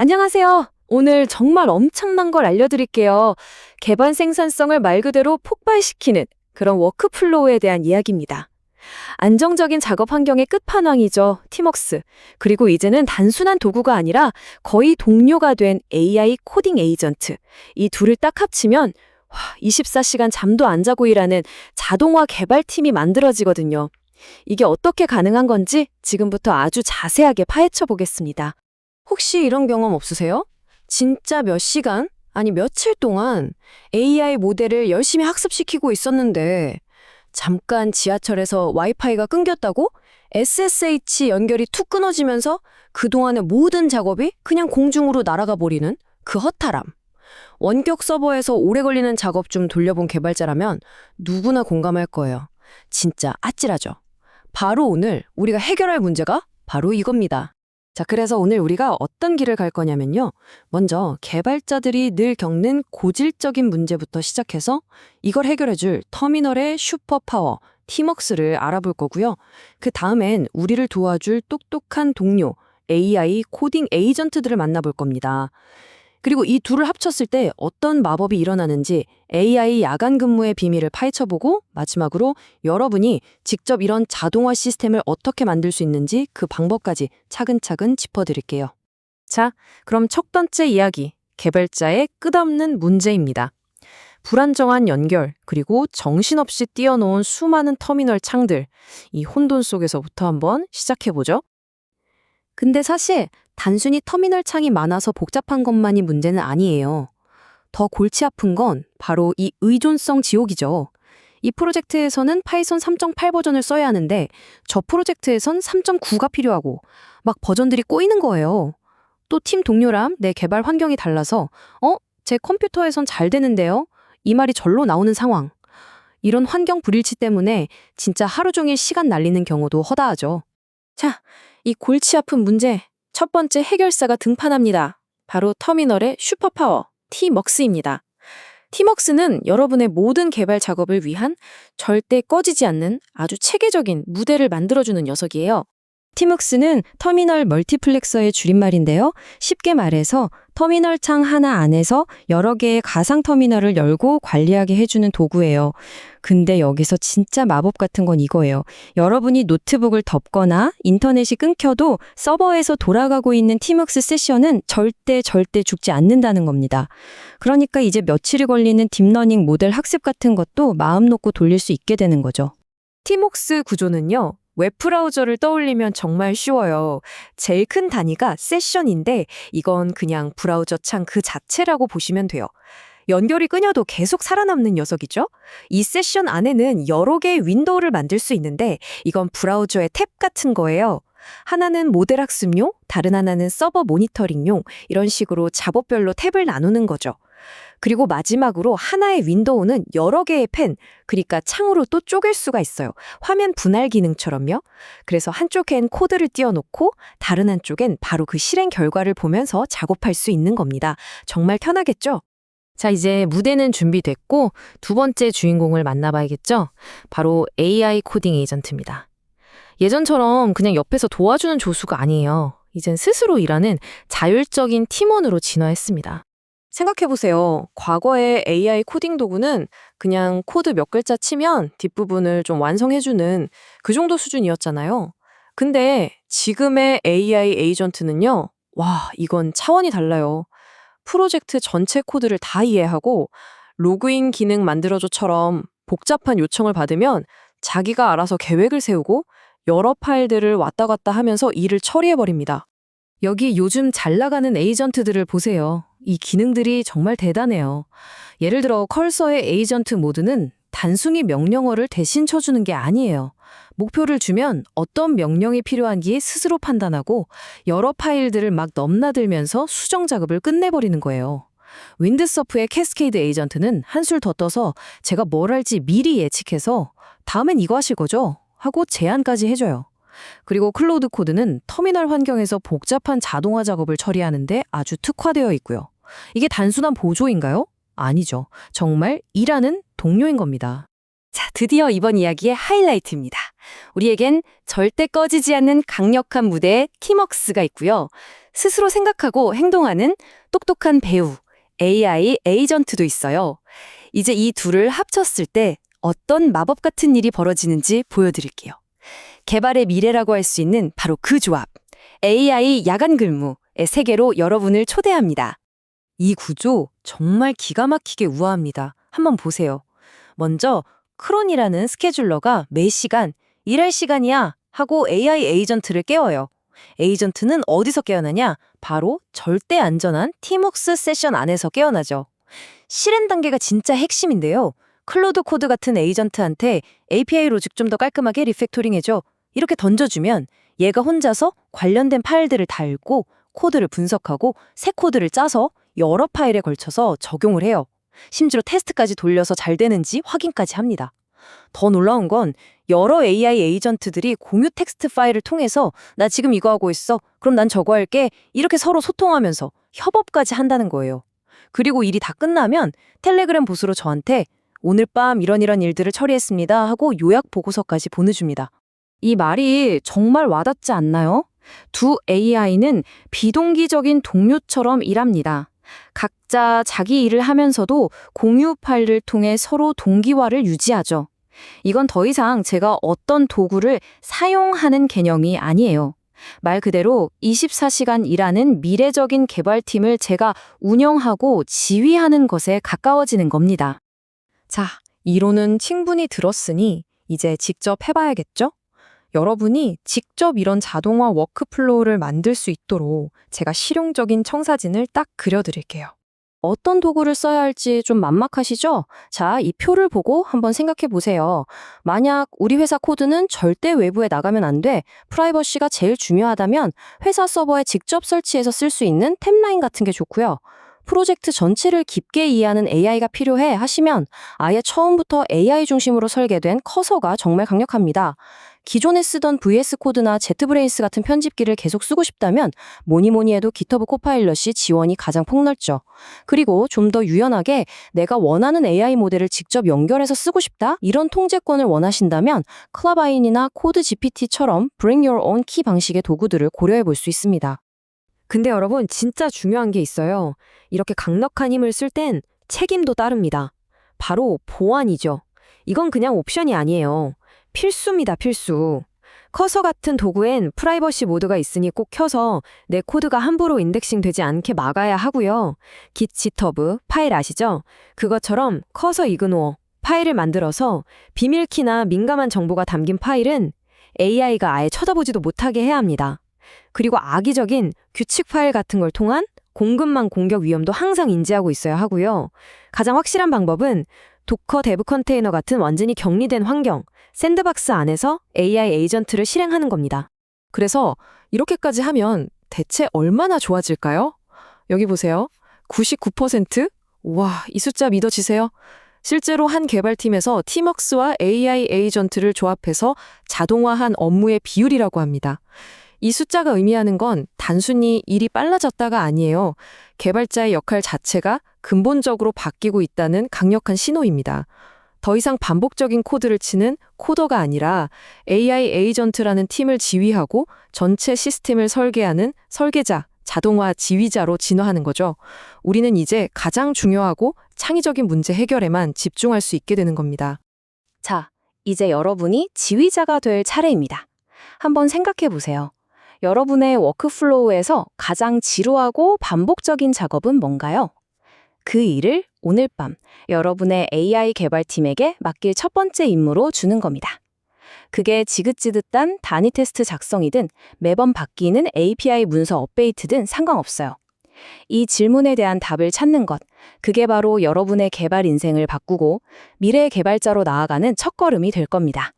안녕하세요. 오늘 정말 엄청난 걸 알려드릴게요. 개발 생산성을 말 그대로 폭발시키는 그런 워크플로우에 대한 이야기입니다. 안정적인 작업 환경의 끝판왕이죠, 팀웍스. 그리고 이제는 단순한 도구가 아니라 거의 동료가 된 AI 코딩 에이전트. 이 둘을 딱 합치면 24시간 잠도 안 자고 일하는 자동화 개발팀이 만들어지거든요. 이게 어떻게 가능한 건지 지금부터 아주 자세하게 파헤쳐 보겠습니다. 혹시 이런 경험 없으세요? 진짜 몇 시간, 아니 며칠 동안 AI 모델을 열심히 학습시키고 있었는데 잠깐 지하철에서 와이파이가 끊겼다고 SSH 연결이 툭 끊어지면서 그동안의 모든 작업이 그냥 공중으로 날아가 버리는 그 허탈함. 원격 서버에서 오래 걸리는 작업 좀 돌려본 개발자라면 누구나 공감할 거예요. 진짜 아찔하죠. 바로 오늘 우리가 해결할 문제가 바로 이겁니다. 자, 그래서 오늘 우리가 어떤 길을 갈 거냐면요. 먼저 개발자들이 늘 겪는 고질적인 문제부터 시작해서 이걸 해결해줄 터미널의 슈퍼파워, 팀웍스를 알아볼 거고요. 그 다음엔 우리를 도와줄 똑똑한 동료, AI 코딩 에이전트들을 만나볼 겁니다. 그리고 이 둘을 합쳤을 때 어떤 마법이 일어나는지 AI 야간 근무의 비밀을 파헤쳐보고 마지막으로 여러분이 직접 이런 자동화 시스템을 어떻게 만들 수 있는지 그 방법까지 차근차근 짚어드릴게요. 자, 그럼 첫 번째 이야기, 개발자의 끝없는 문제입니다. 불안정한 연결, 그리고 정신없이 띄워놓은 수많은 터미널 창들, 이 혼돈 속에서부터 한번 시작해보죠. 근데 사실 단순히 터미널 창이 많아서 복잡한 것만이 문제는 아니에요. 더 골치 아픈 건 바로 이 의존성 지옥이죠. 이 프로젝트에서는 파이썬 3.8 버전을 써야 하는데 저 프로젝트에선 3.9가 필요하고 막 버전들이 꼬이는 거예요. 또 팀 동료랑 내 개발 환경이 달라서 제 컴퓨터에선 잘 되는데요? 이 말이 절로 나오는 상황. 이런 환경 불일치 때문에 진짜 하루 종일 시간 날리는 경우도 허다하죠. 자, 이 골치 아픈 문제. 첫 번째 해결사가 등판합니다. 바로 터미널의 슈퍼파워, 팀웍스입니다. 팀웍스는 여러분의 모든 개발 작업을 위한 절대 꺼지지 않는 아주 체계적인 무대를 만들어주는 녀석이에요. 팀웍스는 터미널 멀티플렉서의 줄임말인데요. 쉽게 말해서 터미널 창 하나 안에서 여러 개의 가상 터미널을 열고 관리하게 해주는 도구예요. 근데 여기서 진짜 마법 같은 건 이거예요. 여러분이 노트북을 덮거나 인터넷이 끊겨도 서버에서 돌아가고 있는 팀웍스 세션은 절대 죽지 않는다는 겁니다. 그러니까 이제 며칠이 걸리는 딥러닝 모델 학습 같은 것도 마음 놓고 돌릴 수 있게 되는 거죠. 팀웍스 구조는요. 웹브라우저를 떠올리면 정말 쉬워요. 제일 큰 단위가 세션인데 이건 그냥 브라우저 창 그 자체라고 보시면 돼요. 연결이 끊어도 계속 살아남는 녀석이죠. 이 세션 안에는 여러 개의 윈도우를 만들 수 있는데 이건 브라우저의 탭 같은 거예요. 하나는 모델 학습용, 다른 하나는 서버 모니터링용 이런 식으로 작업별로 탭을 나누는 거죠. 그리고 마지막으로 하나의 윈도우는 여러 개의 펜, 그러니까 창으로 또 쪼갤 수가 있어요. 화면 분할 기능처럼요. 그래서 한쪽엔 코드를 띄워놓고 다른 한쪽엔 바로 그 실행 결과를 보면서 작업할 수 있는 겁니다. 정말 편하겠죠? 자, 이제 무대는 준비됐고 두 번째 주인공을 만나봐야겠죠? 바로 AI 코딩 에이전트입니다. 예전처럼 그냥 옆에서 도와주는 조수가 아니에요. 이젠 스스로 일하는 자율적인 팀원으로 진화했습니다. 생각해보세요. 과거의 AI 코딩 도구는 그냥 코드 몇 글자 치면 뒷부분을 좀 완성해주는 그 정도 수준이었잖아요. 근데 지금의 AI 에이전트는요. 와, 이건 차원이 달라요. 프로젝트 전체 코드를 다 이해하고 로그인 기능 만들어줘처럼 복잡한 요청을 받으면 자기가 알아서 계획을 세우고 여러 파일들을 왔다 갔다 하면서 일을 처리해버립니다. 여기 요즘 잘 나가는 에이전트들을 보세요. 이 기능들이 정말 대단해요. 예를 들어 컬서의 에이전트 모드는 단순히 명령어를 대신 쳐주는 게 아니에요. 목표를 주면 어떤 명령이 필요한지 스스로 판단하고 여러 파일들을 막 넘나들면서 수정 작업을 끝내버리는 거예요. 윈드서프의 캐스케이드 에이전트는 한술 더 떠서 제가 뭘 할지 미리 예측해서 다음엔 이거 하실 거죠? 하고 제안까지 해줘요. 그리고 클로우드 코드는 터미널 환경에서 복잡한 자동화 작업을 처리하는데 아주 특화되어 있고요. 이게 단순한 보조인가요? 아니죠. 정말 일하는 동료인 겁니다. 자, 드디어 이번 이야기의 하이라이트입니다. 우리에겐 절대 꺼지지 않는 강력한 무대의 팀웍스가 있고요. 스스로 생각하고 행동하는 똑똑한 배우, AI 에이전트도 있어요. 이제 이 둘을 합쳤을 때 어떤 마법 같은 일이 벌어지는지 보여드릴게요. 개발의 미래라고 할 수 있는 바로 그 조합, AI 야간 근무의 세계로 여러분을 초대합니다. 이 구조 정말 기가 막히게 우아합니다. 한번 보세요. 먼저 크론이라는 스케줄러가 매 시간 일할 시간이야 하고 AI 에이전트를 깨워요. 에이전트는 어디서 깨어나냐? 바로 절대 안전한 팀웍스 세션 안에서 깨어나죠. 실행 단계가 진짜 핵심인데요. 클로드 코드 같은 에이전트한테 API 로직 좀 더 깔끔하게 리팩토링해줘. 이렇게 던져주면 얘가 혼자서 관련된 파일들을 다 읽고 코드를 분석하고 새 코드를 짜서 여러 파일에 걸쳐서 적용을 해요. 심지어 테스트까지 돌려서 잘 되는지 확인까지 합니다. 더 놀라운 건 여러 AI 에이전트들이 공유 텍스트 파일을 통해서 나 지금 이거 하고 있어. 그럼 난 저거 할게. 이렇게 서로 소통하면서 협업까지 한다는 거예요. 그리고 일이 다 끝나면 텔레그램 보스로 저한테 오늘 밤 이런 일들을 처리했습니다 하고 요약 보고서까지 보내줍니다. 이 말이 정말 와닿지 않나요? 두 AI는 비동기적인 동료처럼 일합니다. 각자 자기 일을 하면서도 공유 파일을 통해 서로 동기화를 유지하죠. 이건 더 이상 제가 어떤 도구를 사용하는 개념이 아니에요. 말 그대로 24시간 일하는 미래적인 개발팀을 제가 운영하고 지휘하는 것에 가까워지는 겁니다. 자, 이론은 충분히 들었으니 이제 직접 해봐야겠죠? 여러분이 직접 이런 자동화 워크플로우를 만들 수 있도록 제가 실용적인 청사진을 딱 그려드릴게요. 어떤 도구를 써야 할지 좀 막막하시죠? 자, 이 표를 보고 한번 생각해 보세요. 만약 우리 회사 코드는 절대 외부에 나가면 안 돼, 프라이버시가 제일 중요하다면 회사 서버에 직접 설치해서 쓸 수 있는 템라인 같은 게 좋고요. 프로젝트 전체를 깊게 이해하는 AI가 필요해 하시면 아예 처음부터 AI 중심으로 설계된 커서가 정말 강력합니다. 기존에 쓰던 VS 코드나 제트브레이스 같은 편집기를 계속 쓰고 싶다면 뭐니 해도 GitHub 코파일럿이 지원이 가장 폭넓죠. 그리고 좀 더 유연하게 내가 원하는 AI 모델을 직접 연결해서 쓰고 싶다? 이런 통제권을 원하신다면 클라바인이나 코드 GPT처럼 Bring Your Own Key 방식의 도구들을 고려해 볼 수 있습니다. 근데 여러분 진짜 중요한 게 있어요. 이렇게 강력한 힘을 쓸 땐 책임도 따릅니다. 바로 보안이죠. 이건 그냥 옵션이 아니에요. 필수입니다, 필수. 커서 같은 도구엔 프라이버시 모드가 있으니 꼭 켜서 내 코드가 함부로 인덱싱 되지 않게 막아야 하고요. GitHub 파일 아시죠? 그것처럼 커서 이그노어 파일을 만들어서 비밀키나 민감한 정보가 담긴 파일은 AI가 아예 쳐다보지도 못하게 해야 합니다. 그리고 악의적인 규칙 파일 같은 걸 통한 공급망 공격 위험도 항상 인지하고 있어야 하고요. 가장 확실한 방법은 도커 데브 컨테이너 같은 완전히 격리된 환경, 샌드박스 안에서 AI 에이전트를 실행하는 겁니다. 그래서 이렇게까지 하면 대체 얼마나 좋아질까요? 여기 보세요. 99%? 와, 이 숫자 믿어지세요? 실제로 한 개발팀에서 팀웍스와 AI 에이전트를 조합해서 자동화한 업무의 비율이라고 합니다. 이 숫자가 의미하는 건 단순히 일이 빨라졌다가 아니에요. 개발자의 역할 자체가 근본적으로 바뀌고 있다는 강력한 신호입니다. 더 이상 반복적인 코드를 치는 코더가 아니라 AI 에이전트라는 팀을 지휘하고 전체 시스템을 설계하는 설계자, 자동화 지휘자로 진화하는 거죠. 우리는 이제 가장 중요하고 창의적인 문제 해결에만 집중할 수 있게 되는 겁니다. 자, 이제 여러분이 지휘자가 될 차례입니다. 한번 생각해 보세요. 여러분의 워크플로우에서 가장 지루하고 반복적인 작업은 뭔가요? 그 일을 오늘 밤 여러분의 AI 개발팀에게 맡길 첫 번째 임무로 주는 겁니다. 그게 지긋지긋한 단위 테스트 작성이든 매번 바뀌는 API 문서 업데이트든 상관없어요. 이 질문에 대한 답을 찾는 것, 그게 바로 여러분의 개발 인생을 바꾸고 미래의 개발자로 나아가는 첫걸음이 될 겁니다.